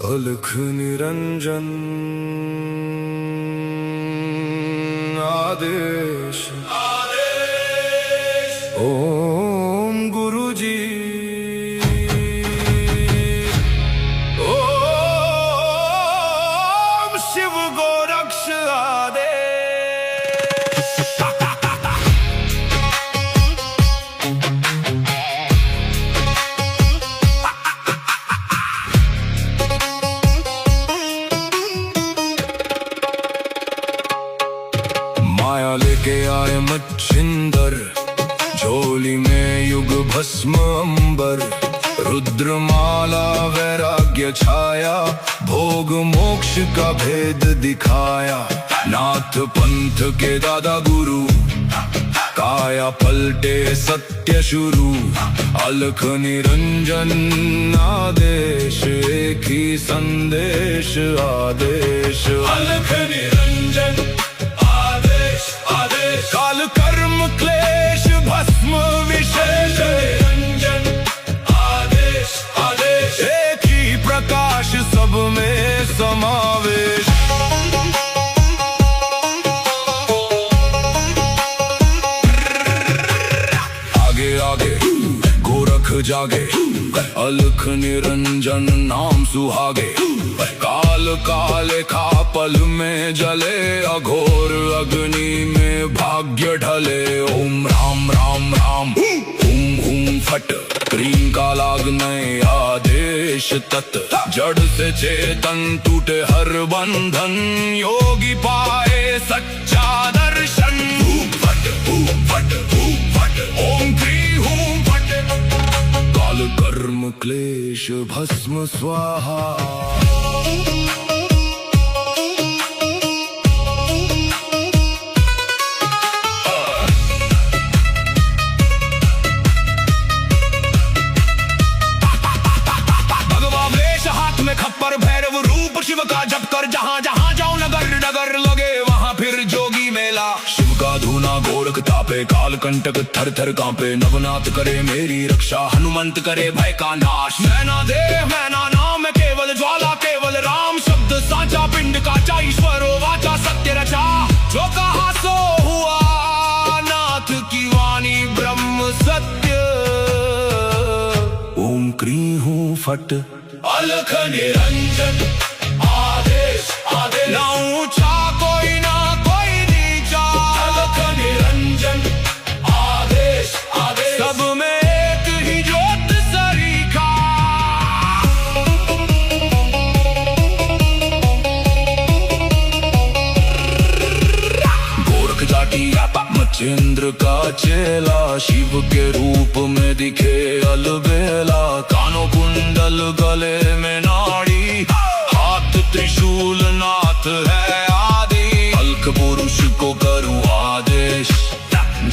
अलख निरंजन आदेश ओम गुरुजी ओम शिव गोरक्ष आदेश। माया लेके आए मच्छिंदर, झोली में युग भस्म अंबर। रुद्रमाला वैराग्य छाया, भोग मोक्ष का भेद दिखाया। नाथ पंथ के दादा गुरु, काया पलटे सत्य शुरू। अलख निरंजन आदेश, एक ही संदेश आदेश। अलख निरंजन काल कर्म क्लेश भस्म विशेष। निरंजन आदेश आदेश, एक ही प्रकाश सब में समावेश। आगे आगे गोरख जागे, अलख निरंजन नाम सुहागे। काल काले खा पल में जले, अघोर अग्नि में भाग्य ढले। ओम राम राम राम हुम हुम फट, क्रीम का लागने आदेश तत्। जड़ से चेतन टूटे हर बंधन, योगी पाए सच्चा दर्शन। फट फट फट, ओम क्री हूं फट। काल कर्म क्लेश भस्म स्वाहा। खप्पर भैरव रूप शिव का जप कर, जहाँ जहाँ जाओ नगर नगर लगे वहाँ फिर जोगी मेला। शिव का धूना गोरख तापे, काल कंटक थर थर कांपे। नवनाथ करे मेरी रक्षा, हनुमंत करे भय का नाश। मैना देह मैना नाम केवल ज्वाला, केवल राम शब्द साचा। पिंड काचा ईश्वरो वाचा, सत्य रचा। जो कहा सो हुआ, नाथ की वाणी ब्रह्म सत्य। ओम क्री हूं फट, अलख निरंजन आदेश आदेश। ना ऊंचा कोई ना कोई नीचा, अलख निरंजन आदेश आदेश। सब में एक ही ज्योत सरीखा। गोरख जाटी मच्छिंद्र का चेला, शिव के रूप में दिखे अलबेला। कानों कुंडल गले में नाड़ी, हाथ त्रिशूल नाथ है आदि। अलख पुरुष को करूं आदेश,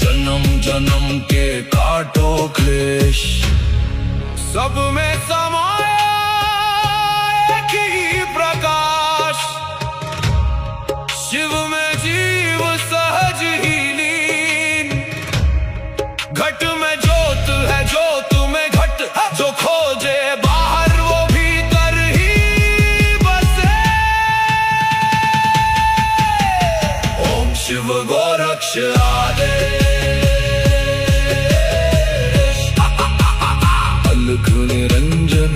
जन्म जन्म के काटो क्लेश। सब में समाया एक ही प्रकाश, शिव में जीव सहज ही लीन। घट में ज्योत है, ज्योत में घट। जो खोजे बाहर वो भीतर ही बसे। ओम शिव गोरक्ष आदेश। अलख निरंजन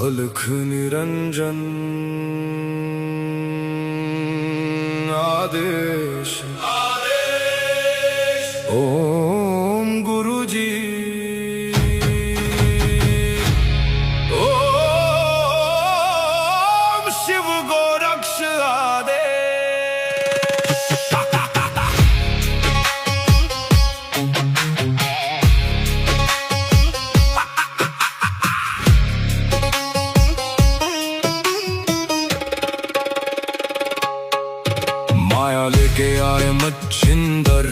अलख निरंजन आदेश ओम गुरुजी ओम शिव गोरक्ष आदेश। माया लेके आए मच्छिंदर,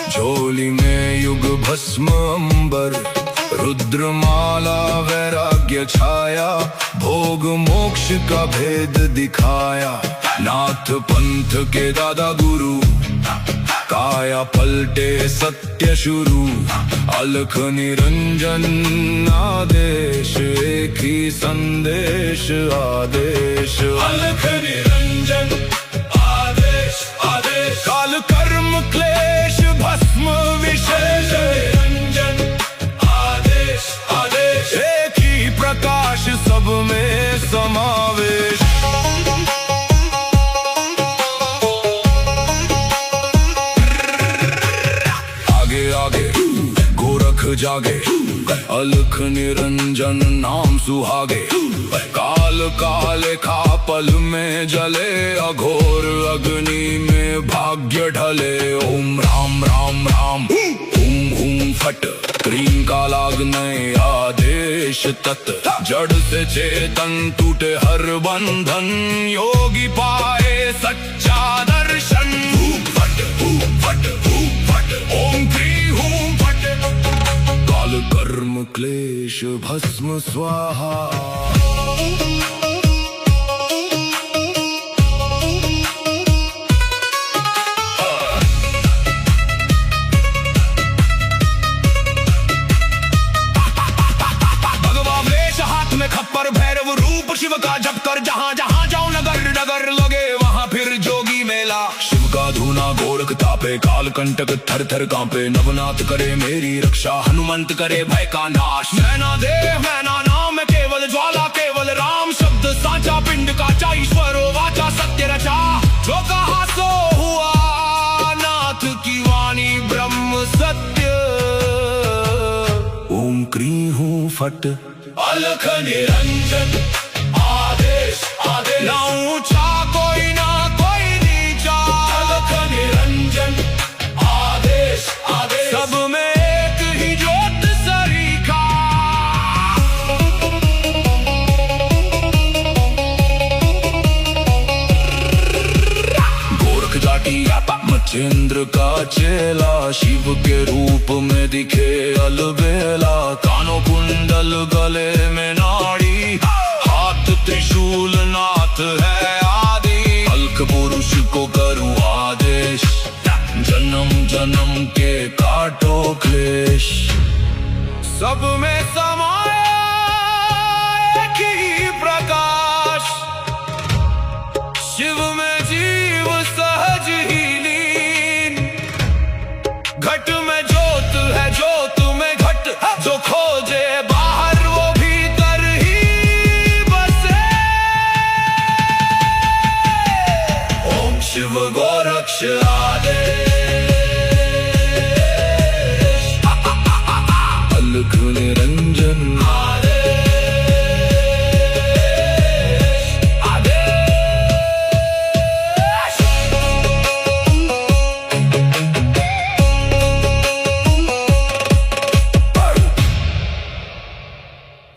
झोली में युग भस्म अंबर। रुद्रमाला वैराग्य वैराग्य छाया, भोग मोक्ष का भेद दिखाया। नाथ पंथ के दादा गुरु, काया पलटे सत्य शुरू। अलख निरंजन आदेश, एक ही संदेश आदेश। अलख निरंजन आदेश आदेश, काल कर्म क्लेश भस्म विशेष। निरंजन आदेश आदेश, एक ही प्रकाश सब में समावेश। जागे, अलख निरंजन नाम सुहागे। काल काले खा पल में जले, अघोर अग्नि में भाग्य ढले। ओम राम राम राम, हुम हुम फट, क्रीम का लागने आदेश तत्। जड़ से चेतन टूटे हर बंधन, योगी पाए सच्चा दर्शन। फट फट फट, ओम क्री हूं फट, काल कर्म क्लेश भस्म स्वाहा। भगवा वेश हाथ में खप्पर, भैरव रूप शिव का जप कर। जहाँ जहाँ जाऊं नगर नगर लगे वहाँ फिर जोगी मेला। शिव का धूना गोरख तापे, काल कंटक थर थर कांपे। नवनाथ करे मेरी रक्षा, हनुमंत करे भय का नाश। मैना देव मैना नाम केवल ज्वाला, केवल राम शब्द साचा। पिंड का चा ईश्वर वाचा, सत्य रचा। जो कहा सो हुआ, नाथ की वाणी ब्रह्म सत्य। ओम क्री हूं फट, अलख निरंजन आदेश आदेश। ना ऊंचा कोई ना कोई नीचा, अलख निरंजन आदेश आदेश। सब में एक ही ज्योत सरीखा। गोरख जाटी मचेंद्र का चेला, शिव के रूप में दिखे अलबेला। कानों कुंडल गले में नाड़ी, हाथ त्रिशूल नाथ है आदि। अलख पुरुष को करूं आदेश, जन्म जन्म के काटो क्लेश। सब में समाया एक ही प्रकाश, शिव में जीव सहज ही लीन। घट में ज्योत है, ज्योत में घट, जो खोजे बाहर वो भीतर ही बसे। ओम शिव गोरक्ष आदेश, अलख निरंजन आदेश आदेश।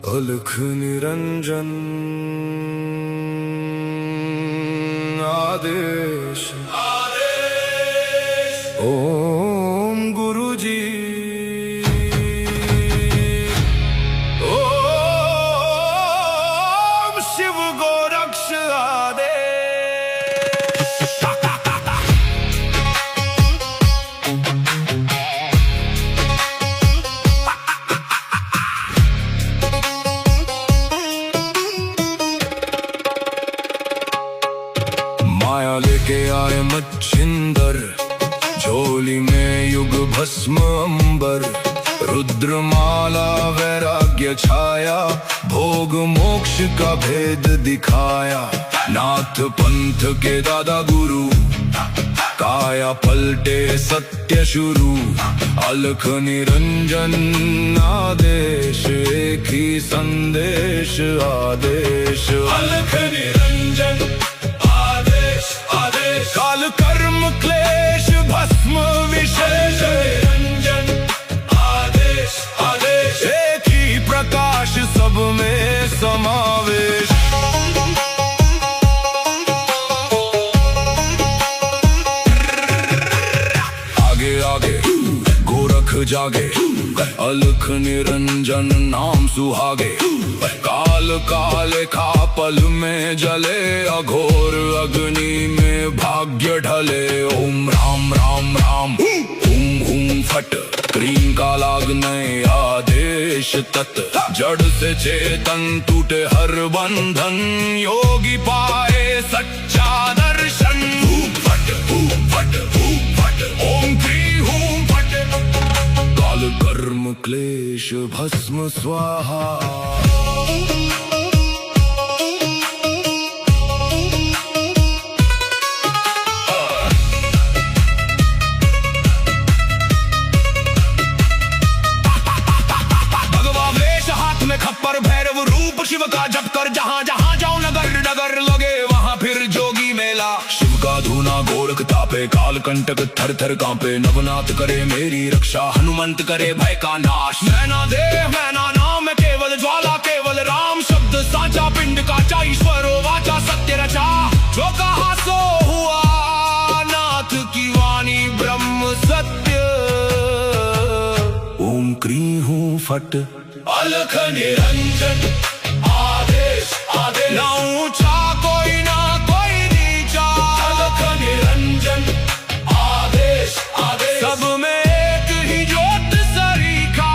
अलख निरंजन आदेश आदेश। ओम गुरु जी, ओम शिव गोरक्ष आदेश। माया लेके आए मच्छिंदर, झोली में युग भस्म अंबर। रुद्रमाला वैराग्य छाया, भोग मोक्ष का भेद दिखाया। नाथ पंथ के दादा गुरु, काया पलटे सत्य शुरू। अलख निरंजन आदेश, एक ही संदेश आदेश। अलख निरंजन आदेश आदेश, काल कर्म क्लेश भस्म विशेष। निरंजन आदेश आदेश, एक ही प्रकाश सब में समावेश। आगे आगे गोरख जागे, अलख निरंजन नाम सुहागे काल काले खा पल में जले अघोर अग्नि में भाग्य ढले। ओम राम राम राम हुम हुम फट क्रीम का लागने आदेश तत् जड़ से चेतन टूटे हर बंधन योगी पाए सच्चा दर्शन। फट फट ओम क्री हूं फट काल कर्म क्लेश भस्म स्वाहा। खप्पर भैरव रूप शिव का जप कर जहाँ जहाँ जाओ नगर नगर लगे वहाँ फिर जोगी मेला। शिव का धूना गोरख तापे काल कंटक थर थर कांपे नवनाथ करे मेरी रक्षा हनुमंत करे भय का नाश। मैना देह मैना नाम केवल ज्वाला केवल राम शब्द साचा पिंड काचा ईश्वरो वाचा सत्य रचा। जो कहा सो हुआ नाथ की वाणी ब्रह्म सत्य। ओम क्री हूं फट अलख निरंजन आदेश आदेश ना ऊंचा कोई ना कोई नीचा। अलख निरंजन आदेश आदेश सब में एक ही ज्योत सरीखा।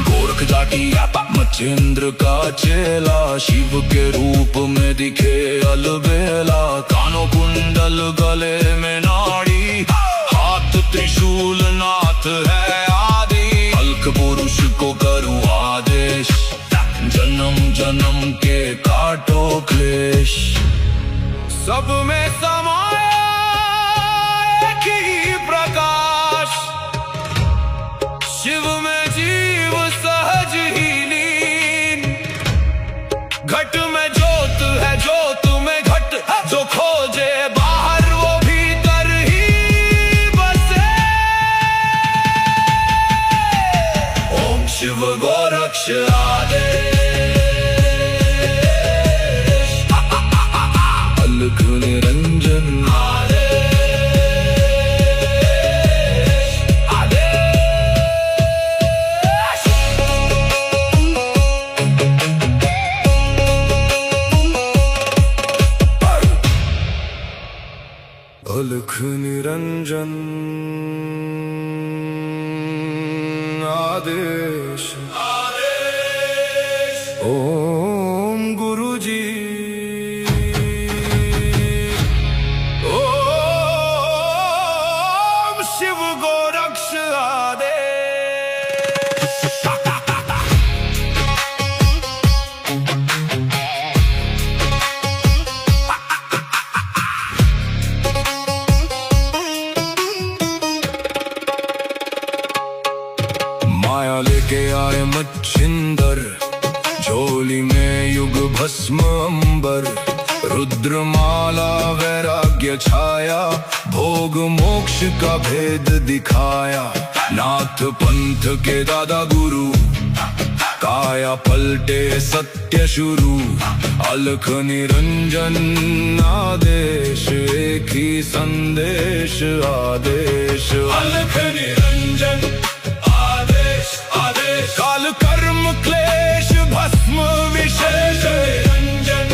गोरख जाटी मचेंद्र का चेला शिव के रूप में दिखे अलबेला। कानों कुंडल गले में नाड़ी हाथ त्रिशूल नाथ है आदि। अलख पुरुष को करूं आदेश जन्म जन्म के काटो क्लेश। सब में समाया एक ही प्रकाश शिव में जीव सहज ही लीन। घट में ज्योत है ज्योत में घट जो खोजे बाहर वो भीतर ही बसे। ओम शिव गोरक्ष आदेश अलख निरंजन अलख निरंजन आदेश ओम गुरु जी ओम शिव गोरक्ष आदेश। माया लेके आए मच्छिंदर झोली में युग भस्म अंबर। रुद्रमाला वैराग्य छाया भोग मोक्ष का भेद दिखाया। नाथ पंथ के दादा गुरु काया पलटे सत्य शुरू। अलख निरंजन आदेश एक ही संदेश आदेश। अलख निरंजन काल कर्म क्लेश भस्म विशेष। निरंजन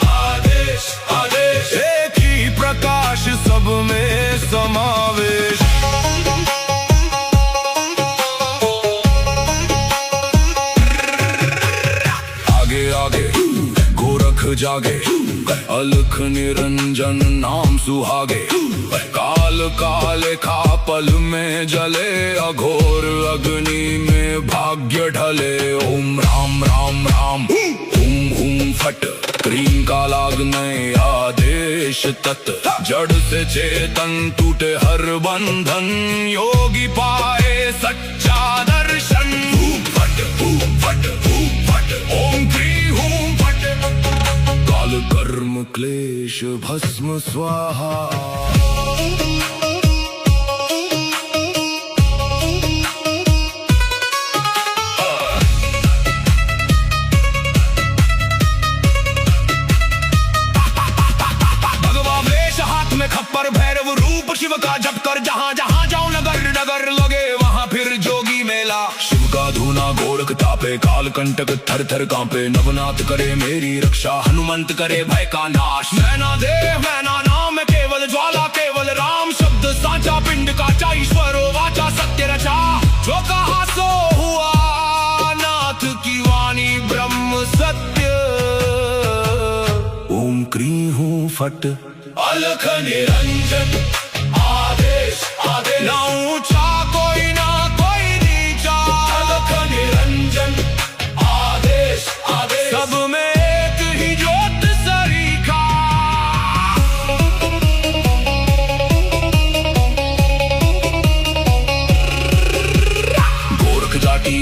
आदेश आदेश एक ही प्रकाश सब में समावेश। आगे आगे गोरख जागे अलख निरंजन नाम सुहागे। काल काले खा पल में जले अघोर अग्नि में भाग्य ढले। ओम राम राम राम हुम हुम फट क्रीम का लागने आदेश तत् जड़ से चेतन टूटे हर बंधन योगी पाए सच्चा दर्शन। फट ओम क्री हूं फट काल कर्म क्लेश भस्म स्वाहा। भगवा धूना गोरख तापे काल कंटक थर थर कांपे नवनाथ करे मेरी रक्षा हनुमंत करे भय का नाश मैं ना देव मैं ना नाम मैं केवल ज्वाला केवल राम शब्द साचा पिंड काचा ईश्वरो वाचा सत्य रचा जो कहा सो हुआ नाथ की वाणी ब्रह्म सत्य ओम क्री हूँ फट अलख निरंजन आदेश आदेश ना ऊंचा कोई ना कोई नीचा अलख निरंजन आदेश आदेश सब में एक ही ज्योत सरीखा गोरख जाटी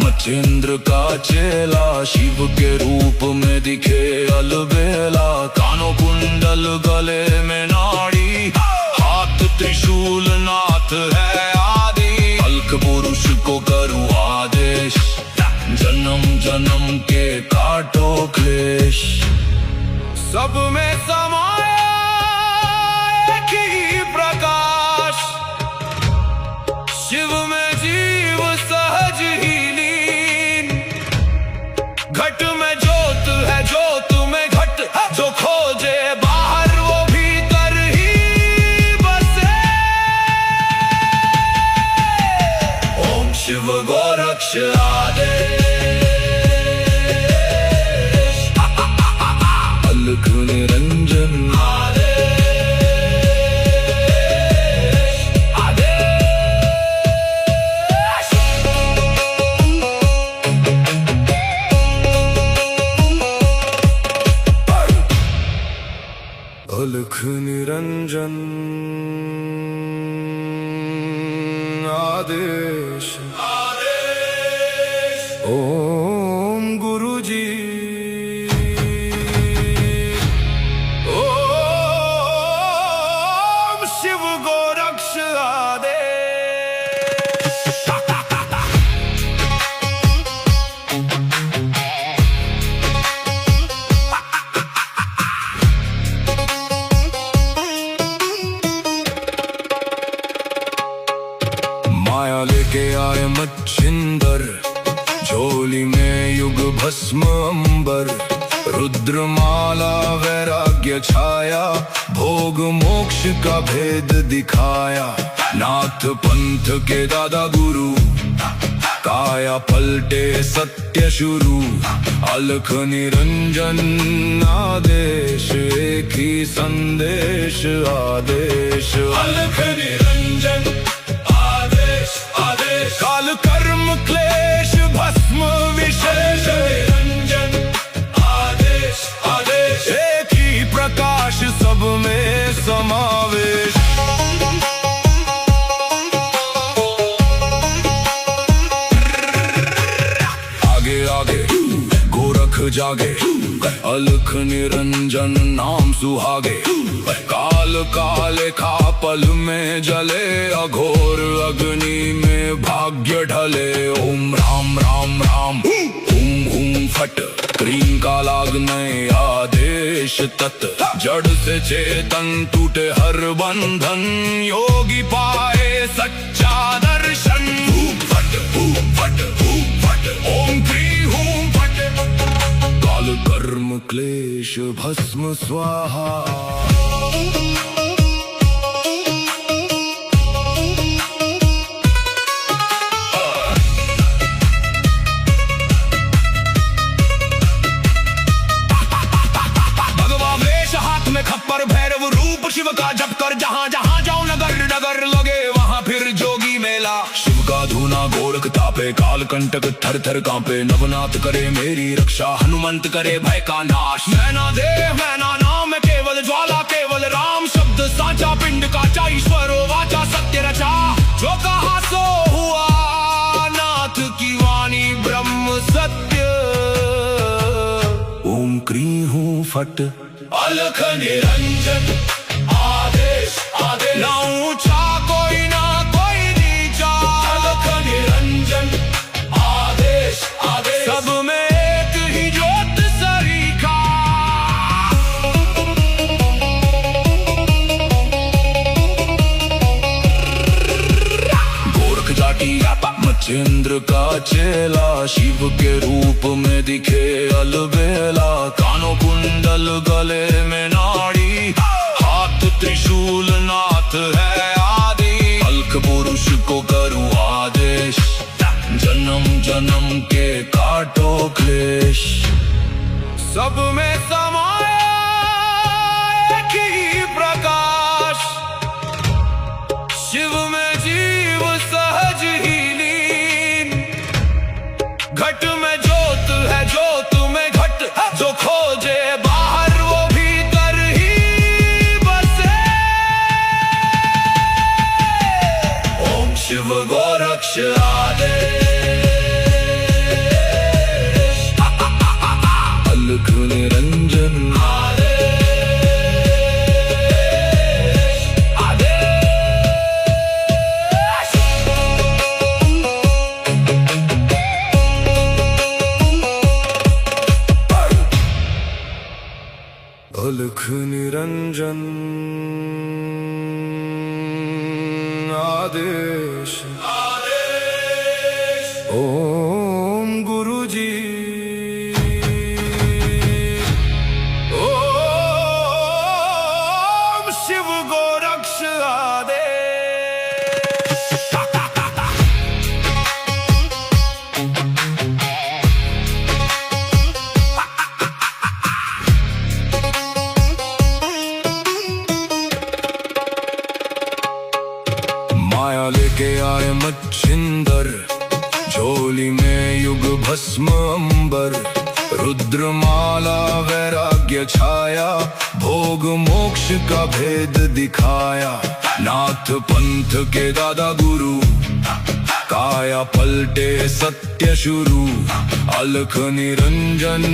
मचेंद्र का चेला शिव के रूप में दिखे अलबेला कानों कुंडल गले में नाड़ी हाथ त्रिशूल नाथ है आदि अलख पुरुष को करूँ आदेश जन्म जन्म के काटो क्लेश सब में समाया एक ही प्रकाश शिव में जीव सहज ही लीन घट में ज्योत है ज्योत में घट जो खोजे बाहर वो भीतर ही बसे ओम शिव गोरक्ष आदेश अलख निरंजन अलख निरंजन आदेश आदेश ओम गुरुजी ओम शिव गोरक्ष आदेश माया लेके आए मच्छिंदर झोली में युग भस्म अंबर रुद्रमाला वैराग्य छाया भोग मोक्ष का भेद दिखाया नाथ पंथ के दादा गुरु काया पलटे सत्य शुरू अलख निरंजन आदेश एक ही संदेश आदेश अलख निरंजन काल कर्म क्लेश भस्म विशेष निरंजन आदेश आदेश एक ही प्रकाश सब में समावेश आगे आगे गोरख जागे अलख निरंजन नाम सुहागे काल काले खापल में जले अघोर अग्नि में भाग्य ढले ओम राम राम राम हुम हुम फट क्रीम का लागने आदेश तत् जड़ से चेतन टूटे हर बंधन योगी पाए सच्चा दर्शन फट ओम क्री हूँ फट काल कर्म क्लेश भस्म स्वाहा खप्पर भैरव रूप शिव का जप कर जहाँ जहाँ जाओ नगर नगर लगे वहाँ फिर जोगी मेला शिव का धूना गोरख तापे काल कंटक थर थर कांपे नवनाथ करे मेरी रक्षा हनुमंत करे भय का नाश मैं ना देव मैं ना नाम मैं केवल ज्वाला केवल राम शब्द साचा पिंड काचा ईश्वरो वाचा सत्य रचा जो कहा सो हुआ नाथ की वाणी ब्रह्म सत्य ओम क्री हूँ फट अलख निरंजन आदेश आदेश ना ऊंचा कोई ना कोई नीचा अलख निरंजन आदेश आदेश सब में एक ही ज्योत सरीखा गोरख जाटी मच्छिंद्र का चेला शिव के रूप में दिखे अलबेला। कानों कुंडल गले में नाड़ी, हाथ त्रिशूल नाथ है आदि। अलख पुरुष को करूँ आदेश, जन्म जन्म के काटो क्लेश। सब में समाया एक ही प्रकाश, शिव में जीव सहज ही लीन। घट में ज्योत है, ज्योत में घट, जो खोजे बाहर वो भीतर ही बसे। ओम शिव गोरक्ष आदेश, अलख निरंजन आदेश, आदेश। अलख निरंजन आदेश, आदेश। ओम गुरुजी, ओम शिव गोरक्ष आदेश। माया लेके आए मच्छिंदर, झोली में युग भस्म अंबर। रुद्रमाला वैराग्य छाया, भोग मोक्ष का भेद दिखाया। नाथ पंथ के दादा गुरु, काया पलटे सत्य शुरू। अलख निरंजन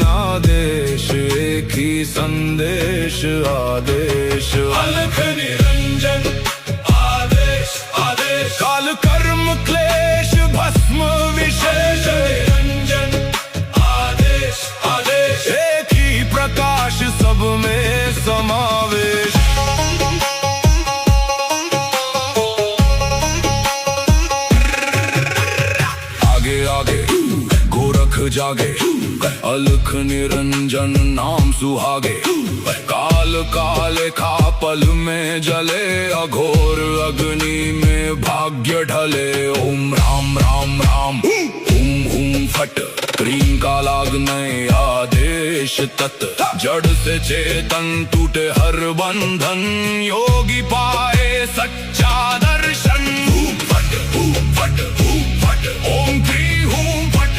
आदेश, एक ही संदेश आदेश। अलख निरंजन आदेश, आदेश। काल कर्म क्लेश भस्म विशेष, निरंजन आदेश, आदेश। एक ही प्रकाश सब में समावेश। आगे आगे गोरख जागे, अलख निरंजन नाम सुहागे। काल काले खा पल में जले, अघोर अग्नि में भाग्य ढले। ओम राम राम राम, हुम हुम फट, क्रीम का लागने आदेश तत्। जड़ से चेतन टूटे हर बंधन, योगी पाए सच्चा दर्शन। हूम फट, हूम फट, हूम फट, ओम क्रीम हूम फट।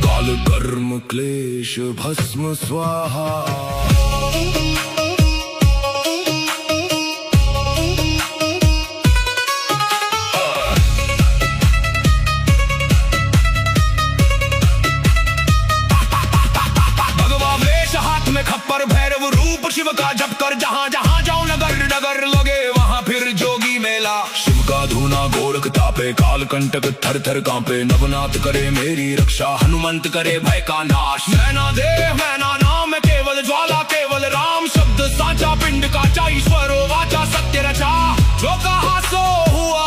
काल कर्म क्लेश भस्म स्वाहा। खप्पर भैरव रूप शिव का जप कर, जहाँ जहाँ जाऊं नगर नगर लगे वहाँ फिर जोगी मेला। शिव का धूना गोरख तापे, काल कंटक थर थर कांपे। नवनाथ करे मेरी रक्षा, हनुमंत करे भय का नाश। मैना देह मैना नाम केवल ज्वाला, केवल राम शब्द साचा। पिंड का चा ईश्वरो वाचा, सत्य रचा। जो कहा सो हुआ,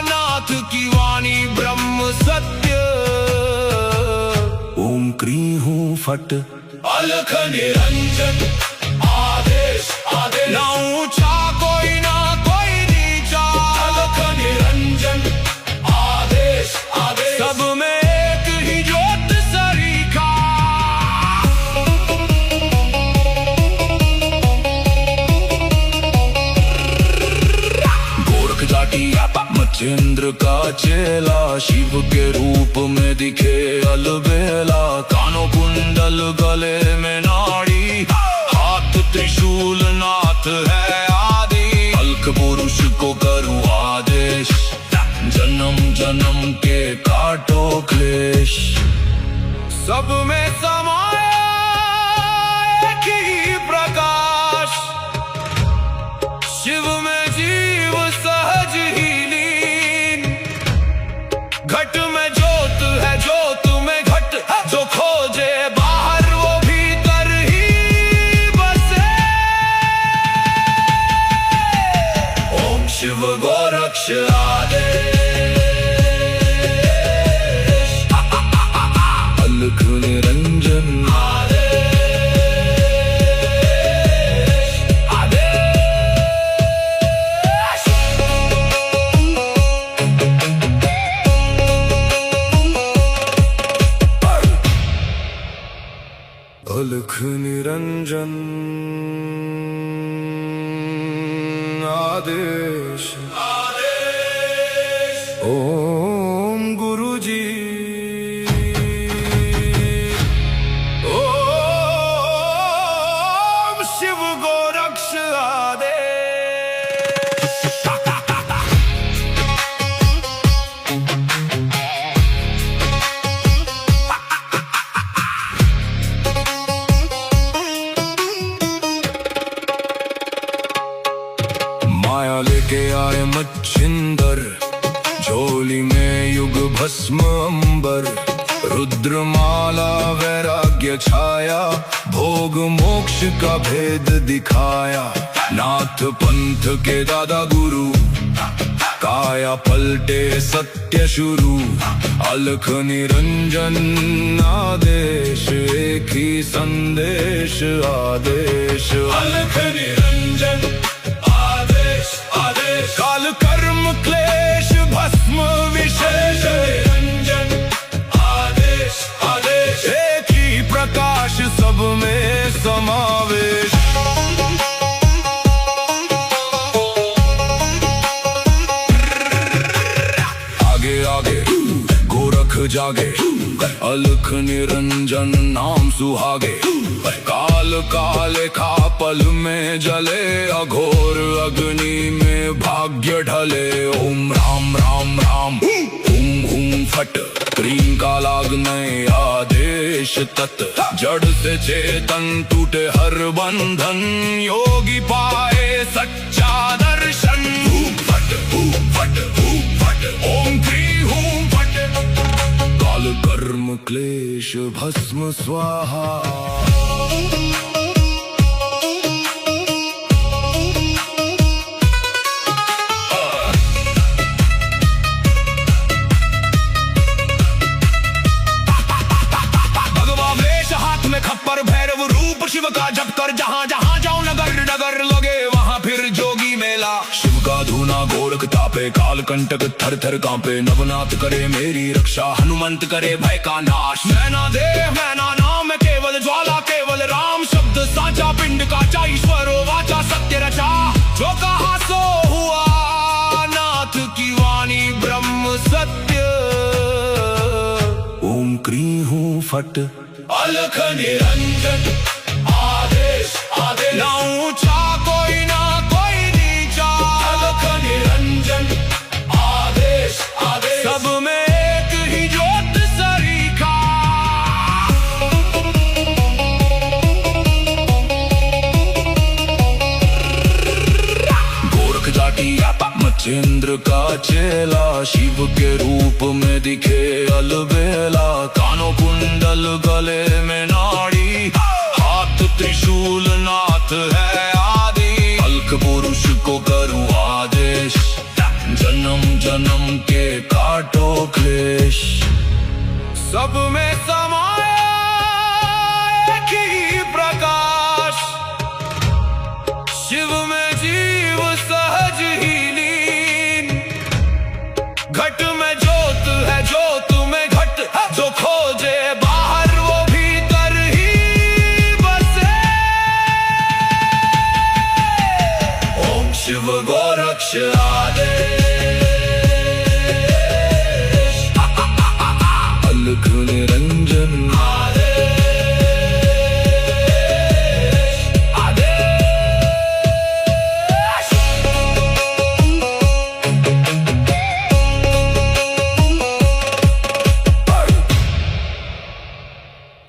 नाथ की वाणी ब्रह्म सत्य। ओम क्रीं हूँ फट, अलख निरंजन आदेश, आदेश। ना ऊंचा कोई ना कोई नीचा, अलख निरंजन आदेश, आदेश। सब में एक ही ज्योत सरीखा। गोरख जाटी मच्छिंद्र का चेला, शिव के रूप में दिखे अलबेला। कानों कुंडल गले में नाड़ी, हाथ त्रिशूल नाथ है आदि। अलख पुरुष को करूँ आदेश, जन्म जन्म के काटो क्लेश। सब में समाया एक ही प्रकाश, शिव में जीव सहज ही लीन। घट में ज्योत है, ज्योत में घट, जो खोजे बाहर वो भीतर ही बसे। ओम शिव गोरक्ष आदेश, अलख निरंजन आदेश ओम गुरुजी ओम शिव गोरक्ष आदेश। माया लेके आए मच्छिंदर, झोली में युग भस्म अंबर। रुद्रमाला वैराग्य छाया, भोग मोक्ष का भेद दिखाया। नाथ पंथ के दादा गुरु, काया पलटे सत्य शुरू। अलख निरंजन आदेश, एक ही संदेश आदेश। अलख निरंजन काल कर्म क्लेश भस्म विशेष। निरंजन आदेश आदेश, एक ही प्रकाश सब में समावेश। आगे आगे गोरख जागे, अलख निरंजन नाम सुहागे। काल काले का पल में जले, अघोर अग्नि में भाग्य ढले। ओम राम राम राम हुम हुम फट, क्रीम का लागने आदेश तत्। जड़ से चेतन टूटे हर बंधन, योगी पाए सच्चा दर्शन। फट फट फट ओम क्री हूं फट, काल कर्म क्लेश भस्म स्वाहा। खप्पर भैरव रूप शिव का जप कर, जहाँ जहाँ जाऊं नगर नगर लगे वहाँ फिर जोगी मेला। शिव का धूना गोरख तापे, काल कंटक थर थर कांपे। नवनाथ करे मेरी रक्षा, हनुमंत करे भय का नाश। मैना देव मैना नाम केवल ज्वाला, केवल राम शब्द साचा। पिंड काचा ईश्वरो वाचा, सत्य रचा। जो कहा सो हुआ, नाथ की वाणी ब्रह्म सत्य। ओम क्री हूं फट, अलख निरंजन आदेश आदेश। ना ऊंचा कोई ना कोई नीचा, अलख निरंजन आदेश आदेश। सब में एक ही ज्योत सरीखा। गोरख जाटी मच्छिंद्र का चेला, शिव के रूप में दिखे अलबेला। कानों कुंडल गले में नाड़ी, हाथ त्रिशूल नाथ है आदि। अलख पुरुष को करूं आदेश, जन्म जन्म के काटो क्लेश। सब में समाया एक ही प्रकाश, शिव में जीव सहज ही लीन। घट में ज्योत है, ज्योत में घट। जो खोजे बाहर वो भीतर ही बसे। ओम शिव गोरक्ष आदेश। अलख निरंजन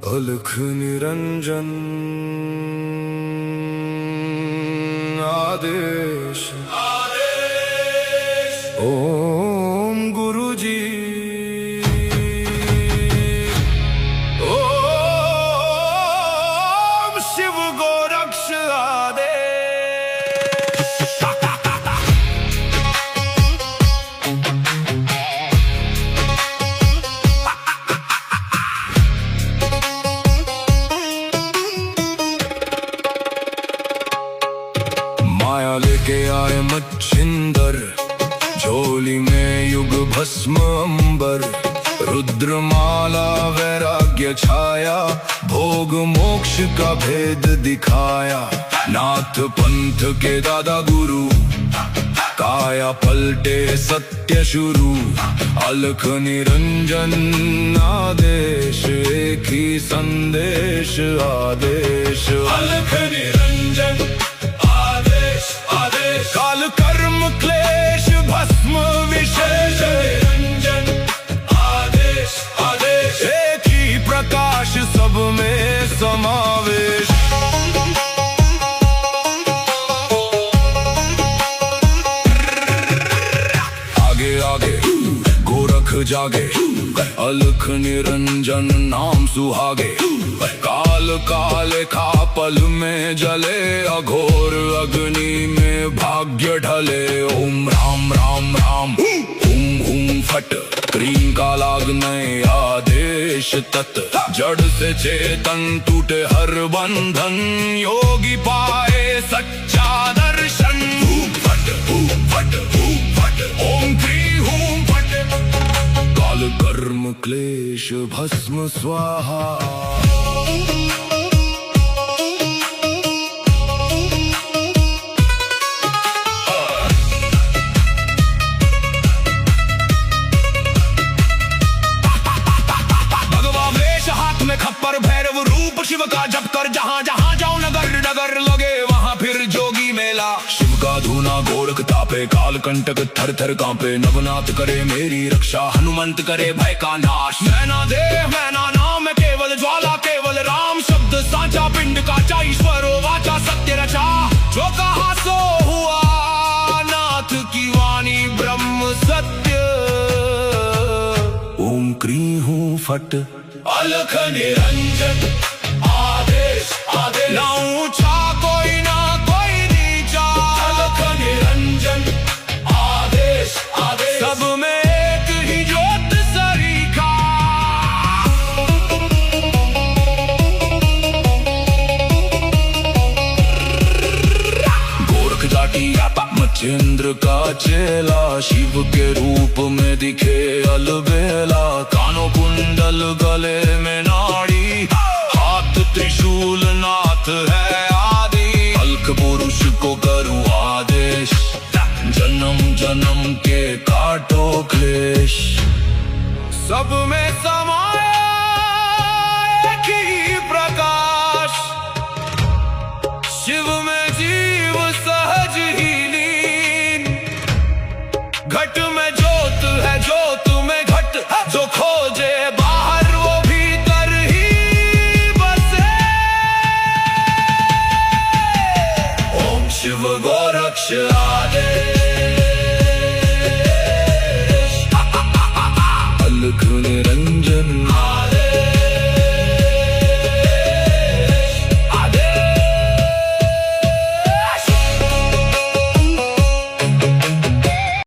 अलख निरंजन आदेश आदेश। ओम गुरुजी ओम शिव गोरक्ष आदेश। माया लेके आए मच्छिंदर, झोली में युग भस्म अंबर। रुद्रमाला वैराग्य छाया, भोग मोक्ष का भेद दिखाया। नाथ पंथ के दादा गुरु, काया पलटे सत्य शुरू। अलख निरंजन आदेश, एक ही संदेश आदेश। अलख निरंजन आदेश आदेश, काल कर्म क्लेश भस्म विशेष। निरंजन आदेश आदेश, एक ही प्रकाश सब में समावेश। गोरख जागे, अलख निरंजन नाम सुहागे। काल काले खा पल में जले, अघोर अग्नि में भाग्य ढले। ओम राम राम राम, हुम हुम फट, क्रीम का लागने आदेश तत्। जड़ से चेतन टूटे हर बंधन, योगी पाए सच्चा दर्शन। फट फट फट, ओम क्री हूं फट, काल कर्म क्लेश भस्म स्वाहा। भगवा वेश हाथ में खप्पर, भैरव रूप शिव का जप कर। जहां जहां जाऊं नगर नगर लगे, वहां फिर जोगी मेला। शिव का धूना गोरख तापे, काल कंटक थर थर कांपे। नवनाथ करे मेरी रक्षा, हनुमंत करे भय का नाश। मैना देह मैना नाम, केवल ज्वाला केवल राम। शब्द साचा पिंड का ईश्वर वाचा सत्य रचा। जो कहा सो हुआ, नाथ की वाणी ब्रह्म सत्य। ओम क्री हूं फट, अलख निरंजन आदेश आदेश। ना ऊंचा कोई ना कोई नीचा, अलख निरंजन आदेश आदेश। सब में एक ही ज्योत सरीखा। गोरख जाटी मच्छिंद्र का चेला, शिव के रूप में दिखे अलबेला। कानों कुंडल गले में नाड़ी, हाथ त्रिशूल नाथ है आदि। अलख पुरुष को करूं आदेश, जन्म जन्म के काटो क्लेश। सब में समाया एक ही प्रकाश, शिव में जीव सहज ही लीन। घट में ज्योत है, ज्योत में घट। जो खोजे बाहर, वो भीतर ही बसे। ओम शिव गोरक्ष आदेश।